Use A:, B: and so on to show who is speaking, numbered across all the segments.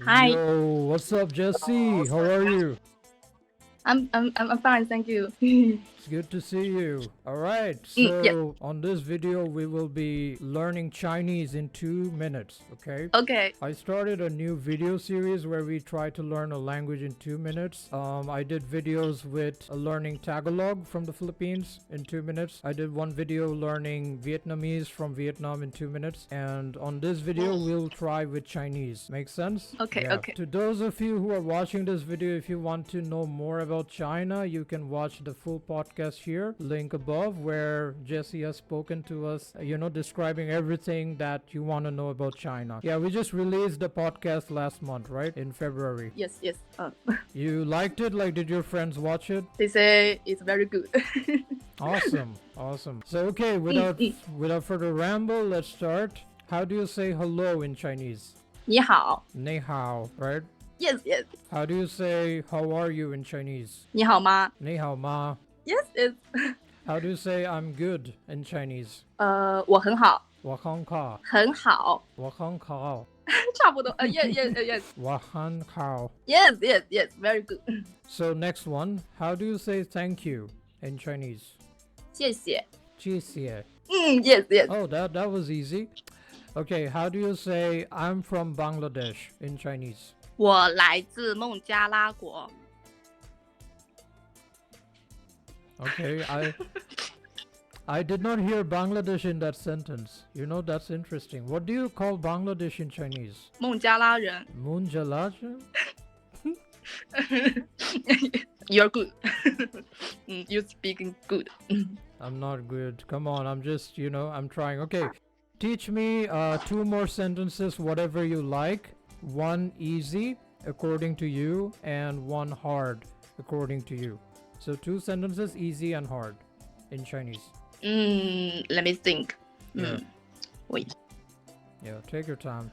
A: Hi,
B: Yo, what's up, Jesse? How are you?
A: I'm fine, thank you.
B: It's good to see you. Alright,
A: Yeah,
B: so on this video, we will be learning Chinese in 2 minutes, okay?
A: okay.
B: I started a new video series where we try to learn a language in 2 minutes. I did videos with learning Tagalog from the Philippines in 2 minutes. I did one video learning Vietnamese from Vietnam in 2 minutes. And on this video, we'll try with Chinese. Make sense?
A: Okay,
B: Yeah.
A: okay.
B: To those of you who are watching this video, if you want to know more about China, you can watch the full podcast here, link above, where Jesse has spoken to us, describing everything that you want to know about China. Yeah, we just released the podcast last month, right? In February.
A: Yes, yes.
B: You liked it? Like, did your friends watch it?
A: They say it's very good.
B: Awesome, awesome. So, okay, without further ramble, let's start. How do you say hello in Chinese?
A: 你好
B: Ni hao, right?
A: Yes, yes.
B: How do you say how are you in Chinese?
A: 你好吗
B: Ni hao ma.
A: Yes, yes.
B: How do you say I'm good in Chinese?
A: 我很好，
B: 我很好，
A: 很好，
B: 我很好，
A: 差不多。Yes, yes, yes.
B: 我很好。
A: Yes, yes, yes. Very good.
B: So next one, how do you say thank you in Chinese?
A: 谢谢。
B: 谢谢.
A: Yes, yes.
B: Oh, that was easy. Okay, how do you say I'm from Bangladesh in Chinese?
A: 我来自孟加拉国。
B: Okay, I did not hear Bangladesh in that sentence. That's interesting. What do you call Bangladesh in Chinese?
A: 孟加拉人。
B: Munjalaja?
A: You're good. You're speaking good.
B: I'm not good. Come on, I'm just, I'm trying. Okay, teach me 2 more sentences, whatever you like. One easy, according to you, and one hard, according to you. So 2 sentences, easy and hard, in Chinese.
A: Let me think.
B: Yeah.
A: Wait.
B: Yeah, take your time.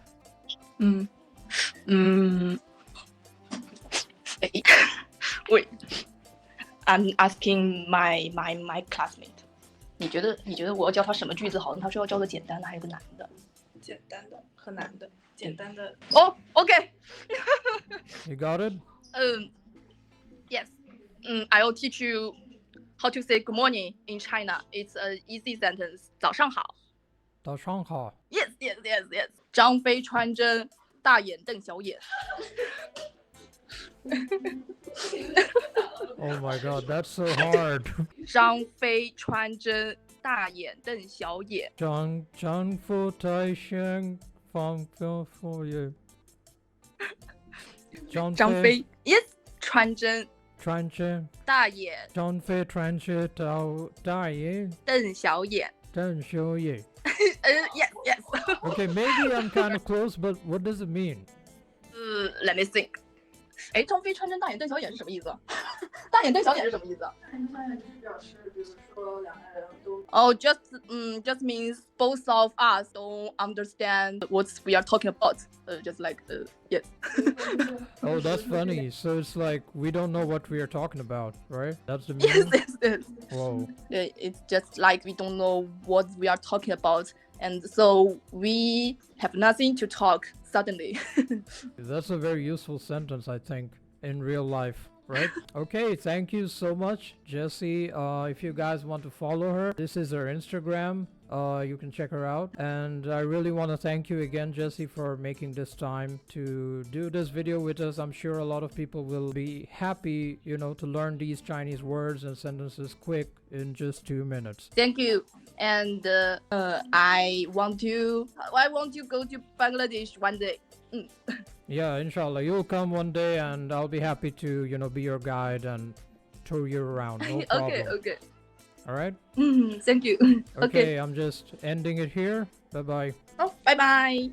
A: Wait. I'm asking my classmate. 你觉得我要教他什么句子好呢？他说要教个简单的，还有个难的。
C: 简单的和难的，简单的
A: Okay.
B: You got it?
A: Yes. I will teach you how to say good morning in China. It's an easy sentence. 早上好。
B: 早上好.
A: Yes, yes, yes, yes. 张飞穿针，大眼瞪小眼。
B: Oh my god, that's so hard.
A: 张飞穿针，大眼瞪小眼。
B: 张夫太香，放佛爷。张
A: 飞 Yes. 穿针，
B: 穿针，
A: 大眼
B: 张飞穿针到大眼，
A: 瞪小眼。
B: 瞪小眼.
A: Yes, yes.
B: Okay, maybe I'm kind of close, but what does it mean?
A: Let me think. 哎，张飞穿针大眼瞪小眼是什么意思？大眼瞪小眼是什么意思？
C: 就是表示，比如说两个人都
A: Oh, just means both of us don't understand what we are talking about. Just like yes.
B: Oh, that's funny. So it's like we don't know what we are talking about, right? That's the
A: Yes,
B: meaning?
A: yes, yes.
B: Whoa.
A: It's just like we don't know what we are talking about, and so we have nothing to talk suddenly.
B: That's a very useful sentence, I think, in real life, right? Okay, thank you so much, Jessie. If you guys want to follow her, this is her Instagram. You can check her out. And I really want to thank you again, Jessie, for making this time to do this video with us. I'm sure a lot of people will be happy, to learn these Chinese words and sentences quick in just 2 minutes.
A: Thank you. And I want to go to Bangladesh one day.
B: Yeah, inshallah, you'll come one day and I'll be happy to, be your guide and tour you around. No problem.
A: Okay.
B: All right?
A: Thank you.
B: Okay, I'm just ending it here. Bye-bye.
A: Oh, bye bye.